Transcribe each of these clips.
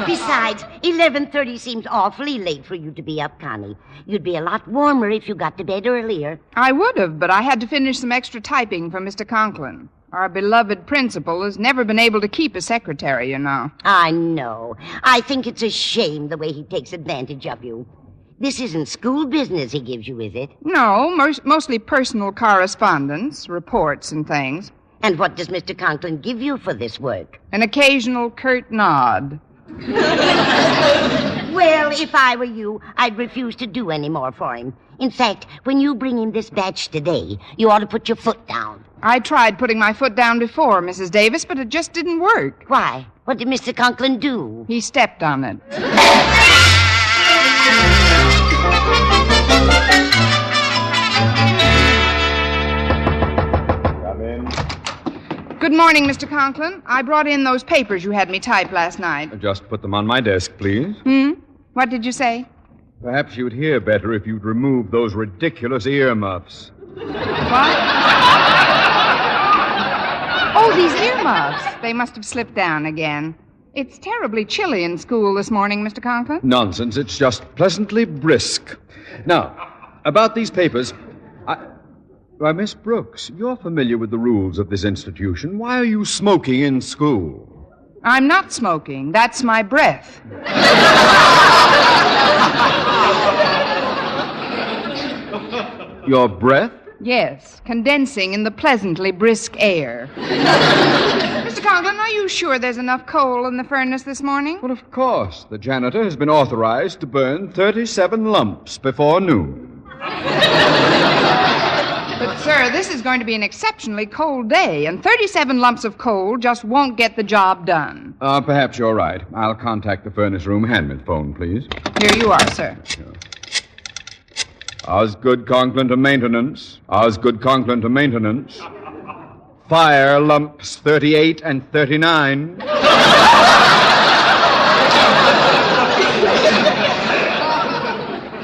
Besides, 11:30 seems awfully late for you to be up, Connie. You'd be a lot warmer if you got to bed earlier. I would have, but I had to finish some extra typing for Mr. Conklin. Our beloved principal has never been able to keep a secretary, you know. I know. I think it's a shame the way he takes advantage of you. This isn't school business he gives you, is it? No, mostly personal correspondence, reports and things. And what does Mr. Conklin give you for this work? An occasional curt nod. Well, if I were you, I'd refuse to do any more for him. In fact, when you bring him this batch today, you ought to put your foot down. I tried putting my foot down before, Mrs. Davis, but it just didn't work. Why? What did Mr. Conklin do? He stepped on it. Come in. Good morning, Mr. Conklin. I brought in those papers you had me type last night. Just put them on my desk, please. What did you say? Perhaps you'd hear better if you'd remove those ridiculous earmuffs. What? Oh, these earmuffs. They must have slipped down again. It's terribly chilly in school this morning, Mr. Conklin. Nonsense. It's just pleasantly brisk. Now, about these papers, Why, Miss Brooks, you're familiar with the rules of this institution. Why are you smoking in school? I'm not smoking. That's my breath. Your breath? Yes, condensing in the pleasantly brisk air. Mr. Conklin, are you sure there's enough coal in the furnace this morning? Well, of course. The janitor has been authorized to burn 37 lumps before noon. But, sir, this is going to be an exceptionally cold day, and 37 lumps of coal just won't get the job done. Perhaps you're right. I'll contact the furnace room. Hand me the phone, please. Here you are, sir. Osgood Conklin to maintenance. Osgood Conklin to maintenance. Fire lumps 38 and 39.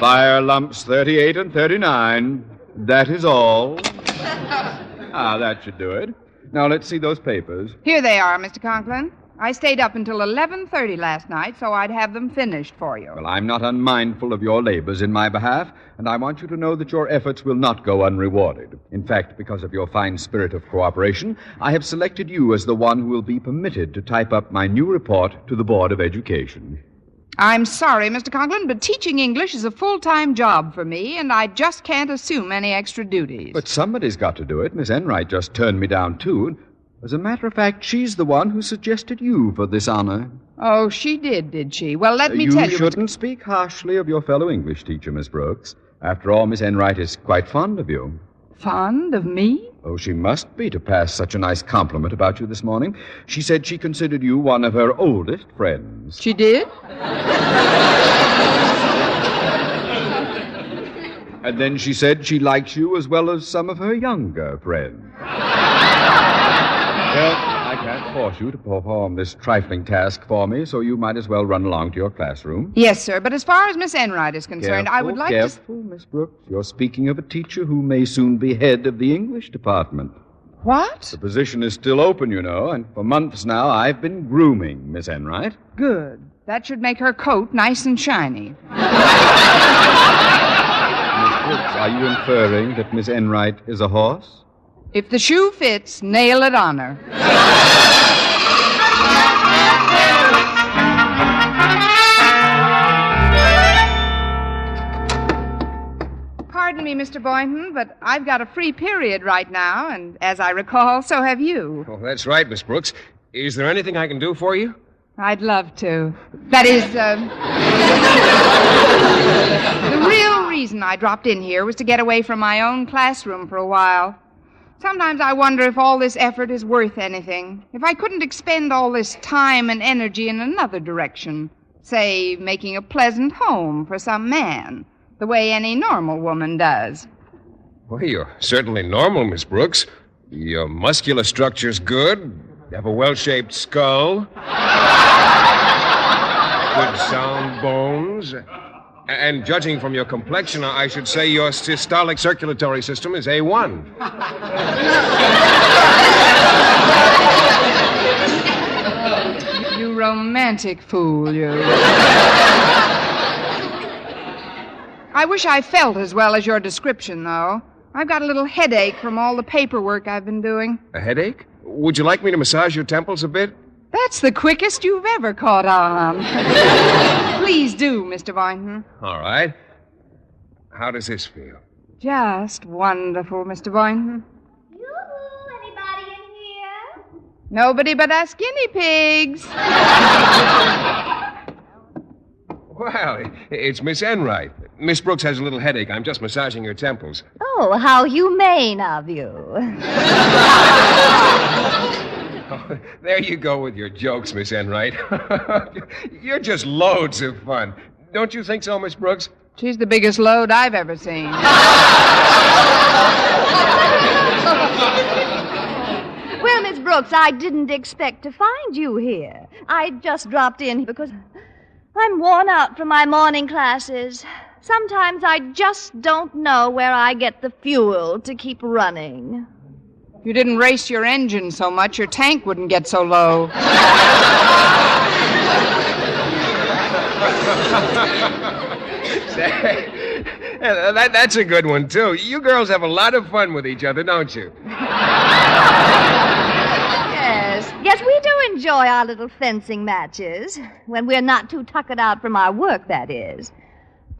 Fire lumps 38 and 39. That is all. That should do it. Now, let's see those papers. Here they are, Mr. Conklin. I stayed up until 11:30 last night, so I'd have them finished for you. Well, I'm not unmindful of your labors in my behalf, and I want you to know that your efforts will not go unrewarded. In fact, because of your fine spirit of cooperation, I have selected you as the one who will be permitted to type up my new report to the Board of Education. I'm sorry, Mr. Conklin, but teaching English is a full-time job for me, and I just can't assume any extra duties. But somebody's got to do it. Miss Enright just turned me down, too. As a matter of fact, she's the one who suggested you for this honor. Oh, she did she? Well, let me tell you... You shouldn't speak harshly of your fellow English teacher, Miss Brooks. After all, Miss Enright is quite fond of you. Fond of me? Oh, she must be to pass such a nice compliment about you this morning. She said she considered you one of her oldest friends. She did? And then she said she likes you as well as some of her younger friends. Well, I can't force you to perform this trifling task for me, so you might as well run along to your classroom. Yes, sir, but as far as Miss Enright is concerned, I would like to... Careful, Miss Brooks. You're speaking of a teacher who may soon be head of the English department. What? The position is still open, you know, and for months now I've been grooming Miss Enright. Good. That should make her coat nice and shiny. Miss Brooks, are you inferring that Miss Enright is a horse? If the shoe fits, nail it on her. Pardon me, Mr. Boynton, but I've got a free period right now, and as I recall, so have you. Oh, that's right, Miss Brooks. Is there anything I can do for you? I'd love to. That is, the real reason I dropped in here was to get away from my own classroom for a while. Sometimes I wonder if all this effort is worth anything. If I couldn't expend all this time and energy in another direction. Say, making a pleasant home for some man, the way any normal woman does. Well, you're certainly normal, Miss Brooks. Your muscular structure's good. You have a well-shaped skull. Good sound bones. And judging from your complexion, I should say your systolic circulatory system is A1. You romantic fool, you. I wish I felt as well as your description, though. I've got a little headache from all the paperwork I've been doing. A headache? Would you like me to massage your temples a bit? That's the quickest you've ever caught on. Please do, Mr. Boynton. All right. How does this feel? Just wonderful, Mr. Boynton. Yoo-hoo, anybody in here? Nobody but us guinea pigs. Well, it's Miss Enright. Miss Brooks has a little headache. I'm just massaging her temples. Oh, how humane of you. Oh, there you go with your jokes, Miss Enright. You're just loads of fun. Don't you think so, Miss Brooks? She's the biggest load I've ever seen. Well, Miss Brooks, I didn't expect to find you here. I just dropped in because I'm worn out from my morning classes. Sometimes I just don't know where I get the fuel to keep running. If you didn't race your engine so much, your tank wouldn't get so low. Say, that's a good one, too. You girls have a lot of fun with each other, don't you? Yes, we do enjoy our little fencing matches. When we're not too tuckered out from our work, that is.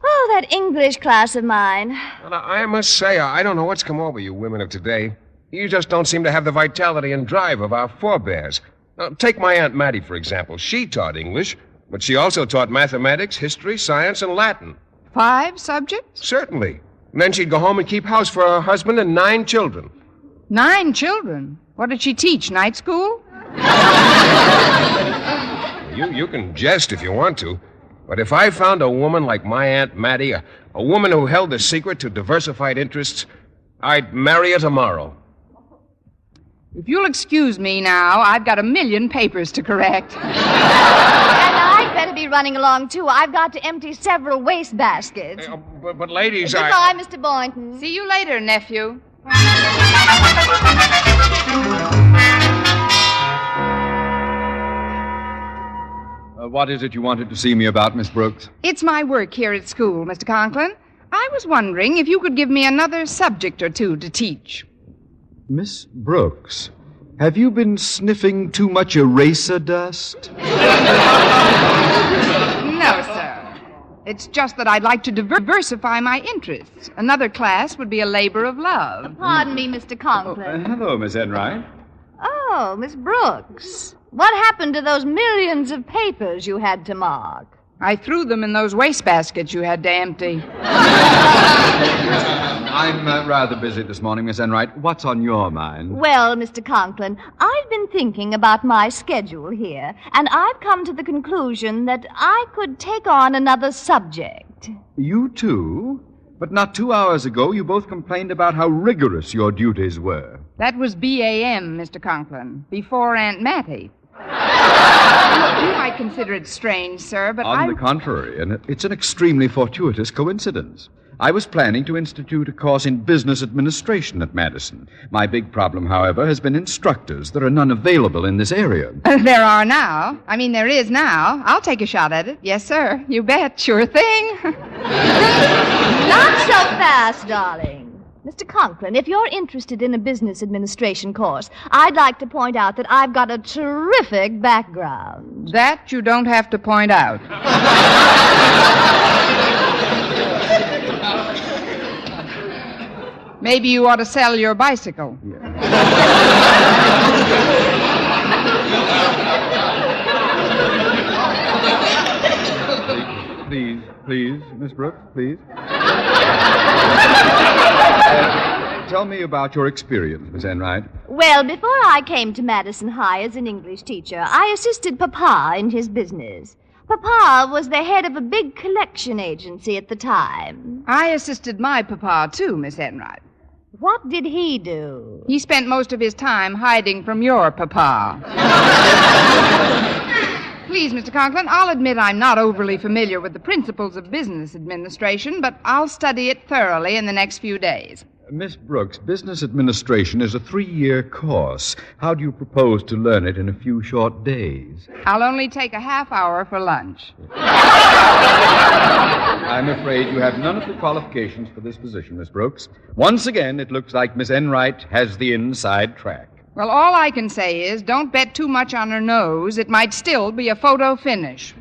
Oh, that English class of mine. Well, I must say, I don't know what's come over you women of today. You just don't seem to have the vitality and drive of our forebears. Now, take my Aunt Mattie, for example. She taught English, but she also taught mathematics, history, science, and Latin. 5 subjects? Certainly. And then she'd go home and keep house for her husband and 9 children. 9 children? What did she teach, night school? You can jest if you want to. But if I found a woman like my Aunt Mattie, a woman who held the secret to diversified interests, I'd marry her tomorrow. If you'll excuse me now, I've got 1,000,000 papers to correct. And I'd better be running along, too. I've got to empty several waste baskets. But ladies, Goodbye, Mr. Boynton. See you later, nephew. What is it you wanted to see me about, Miss Brooks? It's my work here at school, Mr. Conklin. I was wondering if you could give me another subject or two to teach. Miss Brooks, have you been sniffing too much eraser dust? No, sir. It's just that I'd like to diversify my interests. Another class would be a labor of love. Pardon me, Mr. Conklin. Hello, Miss Enright. Oh, Miss Brooks. What happened to those millions of papers you had to mark? I threw them in those waste baskets you had to empty. I'm rather busy this morning, Miss Enright. What's on your mind? Well, Mr. Conklin, I've been thinking about my schedule here, and I've come to the conclusion that I could take on another subject. You too? But not 2 hours ago, you both complained about how rigorous your duties were. That was BAM, Mr. Conklin, before Aunt Mattie. You might consider it strange, sir, but On the contrary, and it's an extremely fortuitous coincidence. I was planning to institute a course in business administration at Madison. My big problem, however, has been instructors. There are none available in this area. There are now. I mean, there is now. I'll take a shot at it. Yes, sir. You bet. Sure thing. Not so fast, darling. Mr. Conklin, if you're interested in a business administration course, I'd like to point out that I've got a terrific background. That you don't have to point out. Maybe you ought to sell your bicycle. Please, Miss Brooks, please. Tell me about your experience, Miss Enright. Well, before I came to Madison High as an English teacher, I assisted Papa in his business. Papa was the head of a big collection agency at the time. I assisted my papa, too, Miss Enright. What did he do? He spent most of his time hiding from your papa. Please, Mr. Conklin, I'll admit I'm not overly familiar with the principles of business administration, but I'll study it thoroughly in the next few days. Miss Brooks, business administration is a 3-year course. How do you propose to learn it in a few short days? I'll only take a half hour for lunch. I'm afraid you have none of the qualifications for this position, Miss Brooks. Once again, it looks like Miss Enright has the inside track. Well, all I can say is don't bet too much on her nose. It might still be a photo finish.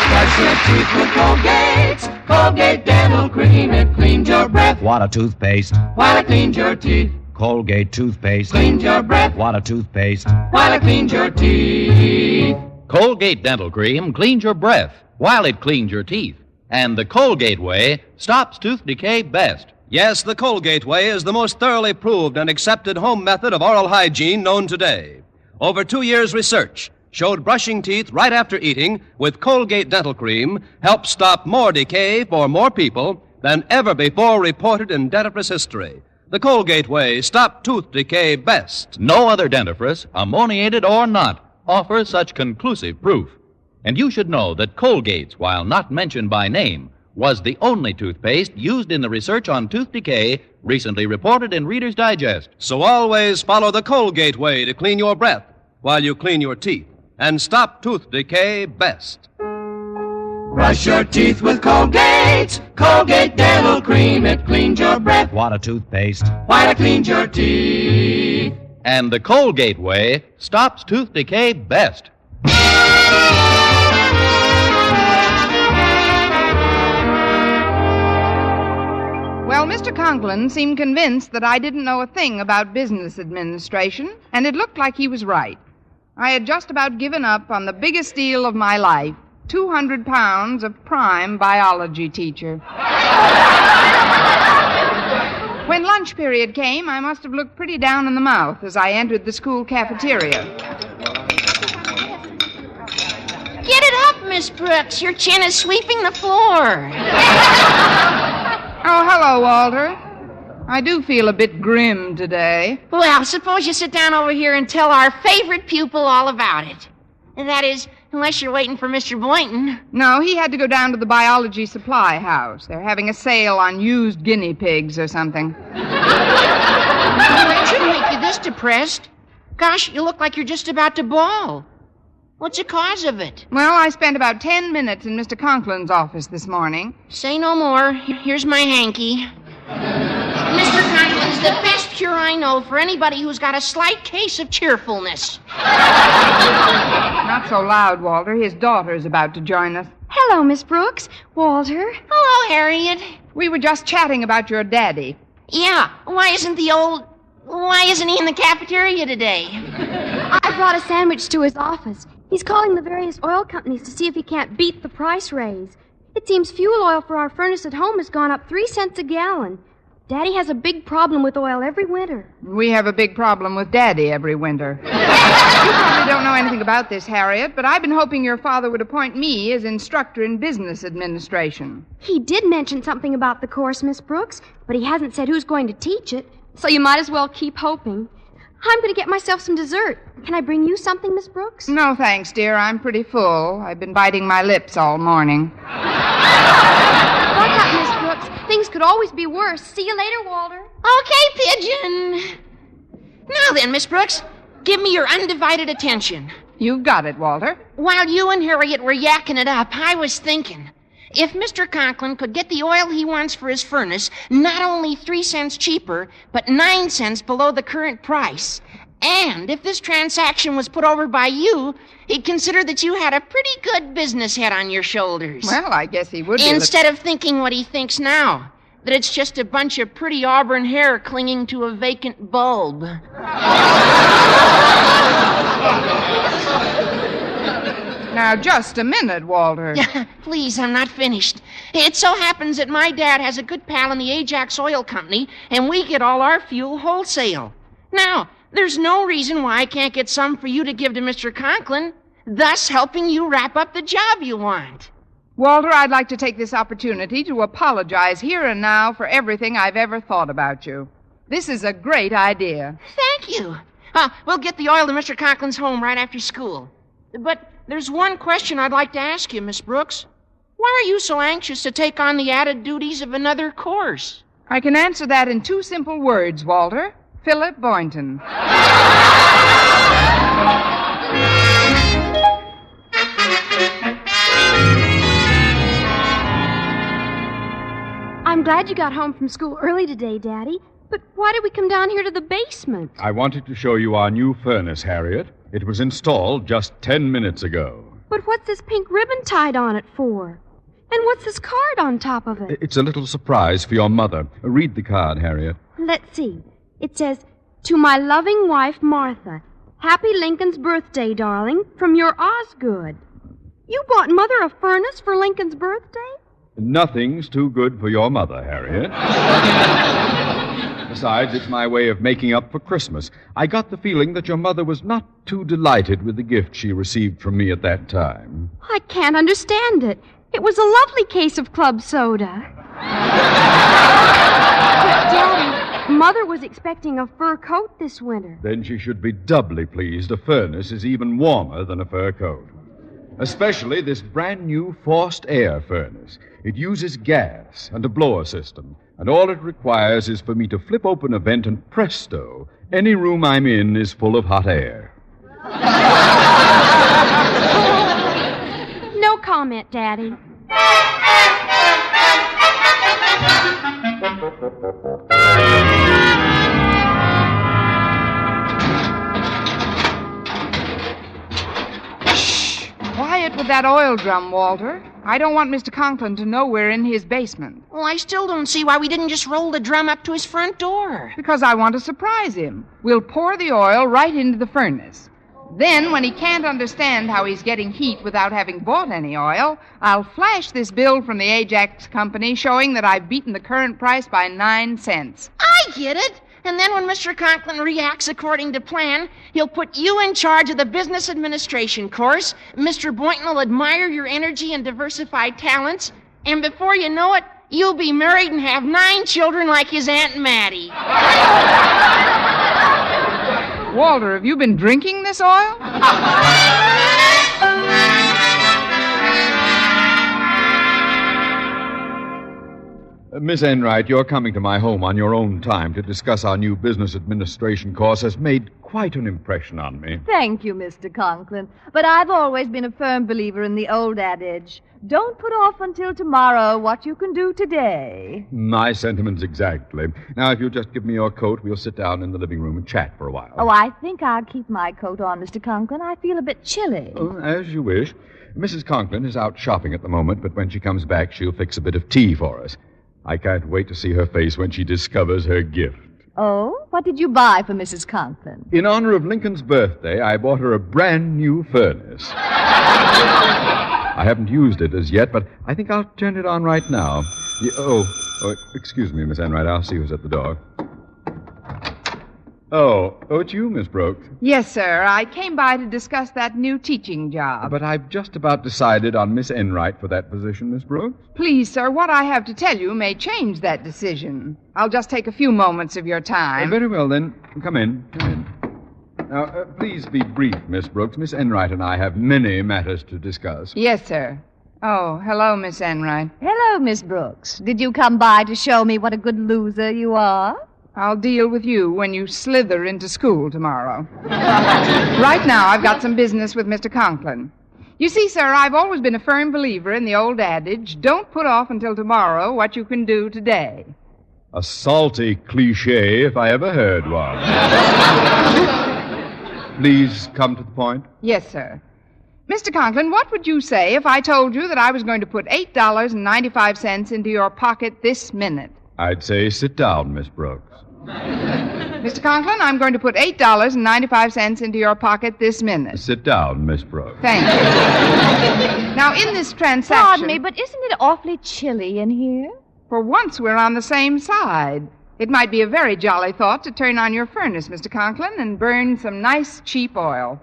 Brush your teeth with Colgate. Colgate Dental Cream. It cleans your breath. What a toothpaste. While it cleans your teeth. Colgate toothpaste. Cleans your breath. What a toothpaste. While it cleans your teeth. Colgate Dental Cream cleans your breath while it cleans your teeth. And the Colgate way stops tooth decay best. Yes, the Colgate way is the most thoroughly proved and accepted home method of oral hygiene known today. Over 2 years' research showed brushing teeth right after eating with Colgate Dental Cream helps stop more decay for more people than ever before reported in dentifrice history. The Colgate way stopped tooth decay best. No other dentifrice, ammoniated or not, offers such conclusive proof. And you should know that Colgate's, while not mentioned by name, was the only toothpaste used in the research on tooth decay recently reported in Reader's Digest. So always follow the Colgate way to clean your breath while you clean your teeth and stop tooth decay best. Brush your teeth with Colgate. Colgate Dental Cream. It cleans your breath. What a toothpaste. While it cleans your teeth. And the Colgate way stops tooth decay best. Well, Mr. Conklin seemed convinced that I didn't know a thing about business administration, and it looked like he was right. I had just about given up on the biggest deal of my life, 200 pounds of prime biology teacher. When lunch period came, I must have looked pretty down in the mouth as I entered the school cafeteria. Get it up, Miss Brooks. Your chin is sweeping the floor. Oh, hello, Walter. I do feel a bit grim today. Well, suppose you sit down over here and tell our favorite pupil all about it. That is, unless you're waiting for Mr. Boynton. No, he had to go down to the biology supply house. They're having a sale on used guinea pigs or something. That shouldn't make you this depressed. Gosh, you look like you're just about to bawl. What's the cause of it? Well, I spent about 10 minutes in Mr. Conklin's office this morning. Say no more. Here's my hanky. Mr. Conklin's the best cure I know for anybody who's got a slight case of cheerfulness. Not so loud, Walter. His daughter's about to join us. Hello, Miss Brooks. Walter. Hello, Harriet. We were just chatting about your daddy. Yeah, why isn't he in the cafeteria today? I brought a sandwich to his office. He's calling the various oil companies to see if he can't beat the price raise. It seems fuel oil for our furnace at home has gone up 3 cents a gallon. Daddy has a big problem with oil every winter. We have a big problem with Daddy every winter. You probably don't know anything about this, Harriet, but I've been hoping your father would appoint me as instructor in business administration. He did mention something about the course, Miss Brooks, but he hasn't said who's going to teach it, so you might as well keep hoping. I'm going to get myself some dessert. Can I bring you something, Miss Brooks? No, thanks, dear. I'm pretty full. I've been biting my lips all morning. Buck up, Miss Brooks. Things could always be worse. See you later, Walter. Okay, Pigeon. Now then, Miss Brooks, give me your undivided attention. You've got it, Walter. While you and Harriet were yakking it up, I was thinking, if Mr. Conklin could get the oil he wants for his furnace not only 3 cents cheaper, but 9 cents below the current price, and if this transaction was put over by you, he'd consider that you had a pretty good business head on your shoulders. Well, I guess he would be. Instead of thinking what he thinks now, that it's just a bunch of pretty auburn hair clinging to a vacant bulb. Now, just a minute, Walter. Please, I'm not finished. It so happens that my dad has a good pal in the Ajax Oil Company, and we get all our fuel wholesale. Now, there's no reason why I can't get some for you to give to Mr. Conklin, thus helping you wrap up the job you want. Walter, I'd like to take this opportunity to apologize here and now for everything I've ever thought about you. This is a great idea. Thank you. We'll get the oil to Mr. Conklin's home right after school. But there's one question I'd like to ask you, Miss Brooks. Why are you so anxious to take on the added duties of another course? I can answer that in 2 simple words, Walter. Philip Boynton. I'm glad you got home from school early today, Daddy. But why did we come down here to the basement? I wanted to show you our new furnace, Harriet. It was installed just 10 minutes ago. But what's this pink ribbon tied on it for? And what's this card on top of it? It's a little surprise for your mother. Read the card, Harriet. Let's see. It says, "To my loving wife, Martha. Happy Lincoln's birthday, darling, from your Osgood." You bought Mother a furnace for Lincoln's birthday? Nothing's too good for your mother, Harriet. Besides, it's my way of making up for Christmas. I got the feeling that your mother was not too delighted with the gift she received from me at that time. I can't understand it. It was a lovely case of club soda. Daddy, Mother was expecting a fur coat this winter. Then she should be doubly pleased. A furnace is even warmer than a fur coat. Especially this brand new forced air furnace. It uses gas and a blower system. And all it requires is for me to flip open a vent and presto, any room I'm in is full of hot air. No comment, Daddy. Shh! Quiet with that oil drum, Walter. I don't want Mr. Conklin to know we're in his basement. Well, I still don't see why we didn't just roll the drum up to his front door. Because I want to surprise him. We'll pour the oil right into the furnace. Then, when he can't understand how he's getting heat without having bought any oil, I'll flash this bill from the Ajax Company showing that I've beaten the current price by 9 cents. I get it. And then when Mr. Conklin reacts according to plan, he'll put you in charge of the business administration course. Mr. Boynton will admire your energy and diversified talents. And before you know it, you'll be married and have 9 children like his Aunt Mattie. Walter, have you been drinking this oil? Miss Enright, your coming to my home on your own time to discuss our new business administration course has made quite an impression on me. Thank you, Mr. Conklin. But I've always been a firm believer in the old adage, don't put off until tomorrow what you can do today. My sentiments exactly. Now, if you'll just give me your coat, we'll sit down in the living room and chat for a while. Oh, I think I'll keep my coat on, Mr. Conklin. I feel a bit chilly. Oh, as you wish. Mrs. Conklin is out shopping at the moment, but when she comes back, she'll fix a bit of tea for us. I can't wait to see her face when she discovers her gift. Oh? What did you buy for Mrs. Conklin? In honor of Lincoln's birthday, I bought her a brand new furnace. I haven't used it as yet, but I think I'll turn it on right now. Excuse me, Miss Enright. I'll see who's at the door. Oh, it's you, Miss Brooks. Yes, sir. I came by to discuss that new teaching job. But I've just about decided on Miss Enright for that position, Miss Brooks. Please, sir, what I have to tell you may change that decision. I'll just take a few moments of your time. Very well, then. Come in. Now, please be brief, Miss Brooks. Miss Enright and I have many matters to discuss. Yes, sir. Oh, hello, Miss Enright. Hello, Miss Brooks. Did you come by to show me what a good loser you are? I'll deal with you when you slither into school tomorrow. Right now, I've got some business with Mr. Conklin. You see, sir, I've always been a firm believer in the old adage, don't put off until tomorrow what you can do today. A salty cliché if I ever heard one. Please come to the point. Yes, sir. Mr. Conklin, what would you say if I told you that I was going to put $8.95 into your pocket this minute? I'd say sit down, Miss Brooks. Mr. Conklin, I'm going to put $8.95 into your pocket this minute. Sit down, Miss Brooks. Thank you. Now, in this transaction... Pardon me, but isn't it awfully chilly in here? For once, we're on the same side. It might be a very jolly thought to turn on your furnace, Mr. Conklin, and burn some nice, cheap oil.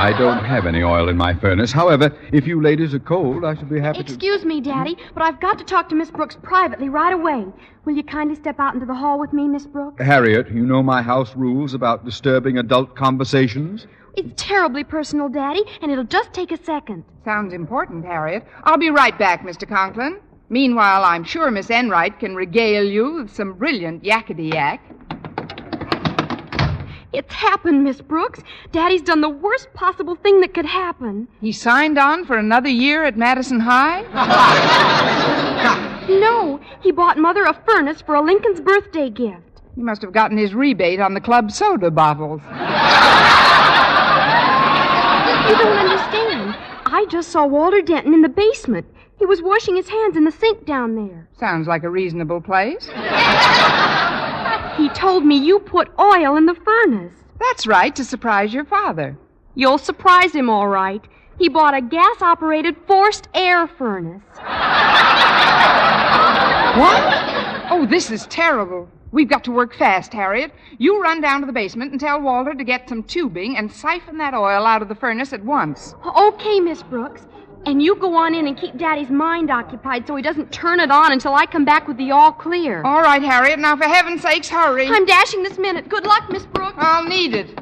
I don't have any oil in my furnace. However, if you ladies are cold, I should be happy to... Excuse me, Daddy, but I've got to talk to Miss Brooks privately right away. Will you kindly step out into the hall with me, Miss Brooks? Harriet, you know my house rules about disturbing adult conversations? It's terribly personal, Daddy, and it'll just take a second. Sounds important, Harriet. I'll be right back, Mr. Conklin. Meanwhile, I'm sure Miss Enright can regale you with some brilliant yakety-yak. It's happened, Miss Brooks. Daddy's done the worst possible thing that could happen. He signed on for another year at Madison High? No, he bought Mother a furnace for a Lincoln's birthday gift. He must have gotten his rebate on the club soda bottles. You don't understand. I just saw Walter Denton in the basement. He was washing his hands in the sink down there. Sounds like a reasonable place. He told me you put oil in the furnace. That's right, to surprise your father. You'll surprise him, all right. He bought a gas-operated forced air furnace. What? Oh, this is terrible. We've got to work fast, Harriet. You run down to the basement and tell Walter to get some tubing and siphon that oil out of the furnace at once. Okay, Miss Brooks. And you go on in and keep Daddy's mind occupied so he doesn't turn it on until I come back with the all clear. All right, Harriet. Now, for heaven's sakes, hurry. I'm dashing this minute. Good luck, Miss Brooks. I'll need it.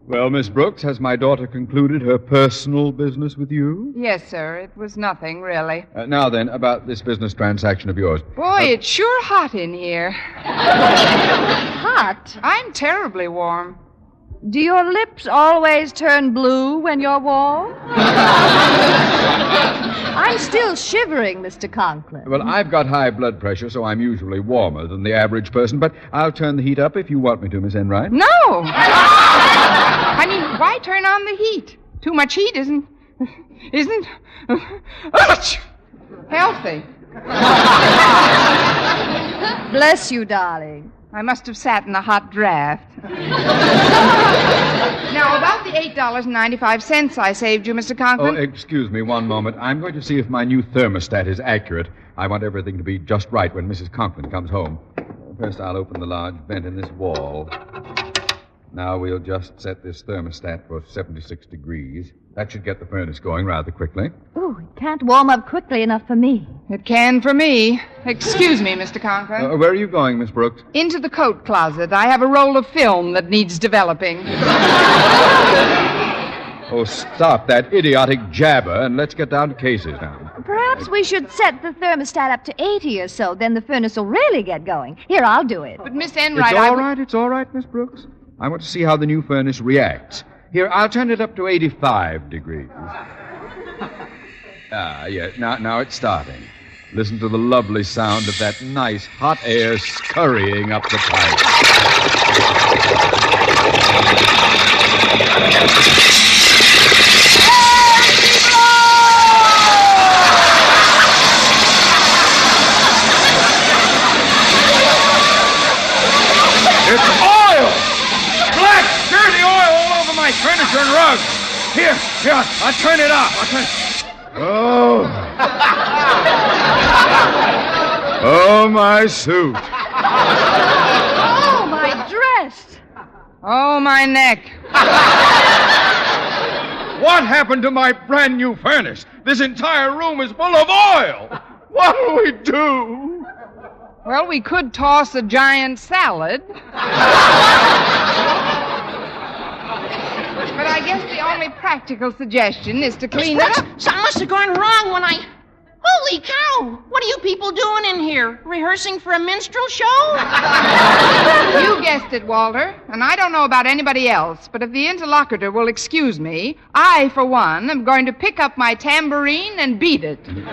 Well, Miss Brooks, has my daughter concluded her personal business with you? Yes, sir. It was nothing, really. Now then, about this business transaction of yours. Boy, it's sure hot in here. Hot? I'm terribly warm. Do your lips always turn blue when you're warm? I'm still shivering, Mr. Conklin. Well, I've got high blood pressure, so I'm usually warmer than the average person, but I'll turn the heat up if you want me to, Miss Enright. No! I mean, why turn on the heat? Too much heat isn't healthy. Bless you, darling. I must have sat in a hot draft. Now, about the $8.95 I saved you, Mr. Conklin. Oh, excuse me one moment. I'm going to see if my new thermostat is accurate. I want everything to be just right when Mrs. Conklin comes home. First, I'll open the large vent in this wall. Now we'll just set this thermostat for 76 degrees. That should get the furnace going rather quickly. Oh, it can't warm up quickly enough for me. It can for me. Excuse me, Mr. Conklin. Where are you going, Miss Brooks? Into the coat closet. I have a roll of film that needs developing. Oh, stop that idiotic jabber and let's get down to cases now. Perhaps we should set the thermostat up to 80 or so. Then the furnace will really get going. Here, I'll do it. But, Miss Enright, It's all right, Miss Brooks. I want to see how the new furnace reacts. Here, I'll turn it up to 85 degrees. Yeah, now it's starting. Listen to the lovely sound of that nice hot air scurrying up the pipe. It's oil! Black, dirty oil all over my furniture and rugs. Here, I'll turn it off. Oh. Oh, my suit. Oh, my dress. Oh, my neck. What happened to my brand new furnace? This entire room is full of oil. What'll we do? Well, we could toss a giant salad. But I guess the only practical suggestion is to clean it up. Something must have gone wrong when I... Holy cow! What are you people doing in here? Rehearsing for a minstrel show? You guessed it, Walter. And I don't know about anybody else, but if the interlocutor will excuse me, I, for one, am going to pick up my tambourine and beat it. Eve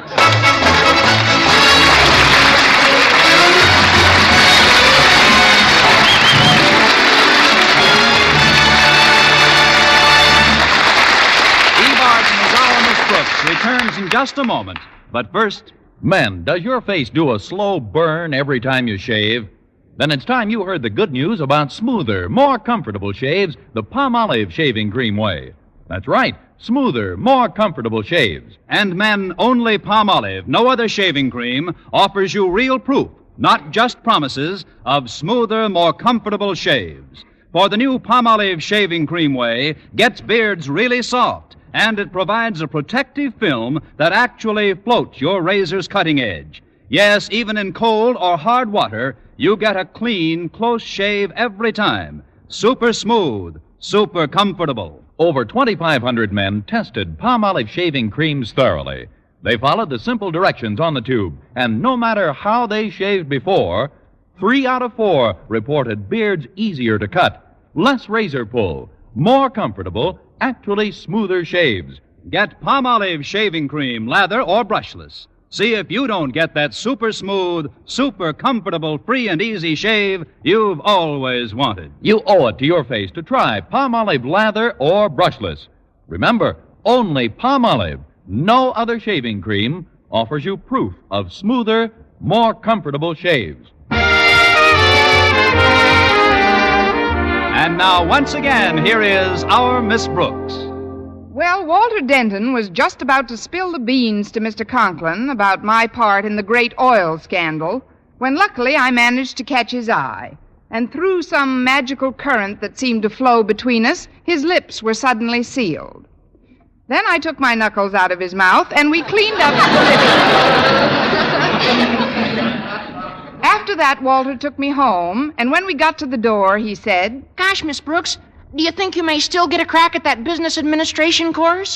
Arden as our Miss Brooks returns in just a moment. But first, men, does your face do a slow burn every time you shave? Then it's time you heard the good news about smoother, more comfortable shaves the Palmolive shaving cream way. That's right, smoother, more comfortable shaves. And men, only Palmolive, no other shaving cream, offers you real proof, not just promises, of smoother, more comfortable shaves. For the new Palmolive Shaving Cream Way gets beards really soft, and it provides a protective film that actually floats your razor's cutting edge. Yes, even in cold or hard water, you get a clean, close shave every time. Super smooth, super comfortable. Over 2,500 men tested Palmolive shaving creams thoroughly. They followed the simple directions on the tube, and no matter how they shaved before, 3 out of 4 reported beards easier to cut, less razor pull, more comfortable, actually smoother shaves. Get Palmolive Shaving Cream, lather or brushless. See if you don't get that super smooth, super comfortable, free and easy shave you've always wanted. You owe it to your face to try Palmolive lather or brushless. Remember, only Palmolive, no other shaving cream, offers you proof of smoother, more comfortable shaves. And now, once again, here is our Miss Brooks. Well, Walter Denton was just about to spill the beans to Mr. Conklin about my part in the great oil scandal when luckily I managed to catch his eye. And through some magical current that seemed to flow between us, his lips were suddenly sealed. Then I took my knuckles out of his mouth and we cleaned up the living room. After that, Walter took me home, and when we got to the door, he said, Gosh, Miss Brooks, do you think you may still get a crack at that business administration course?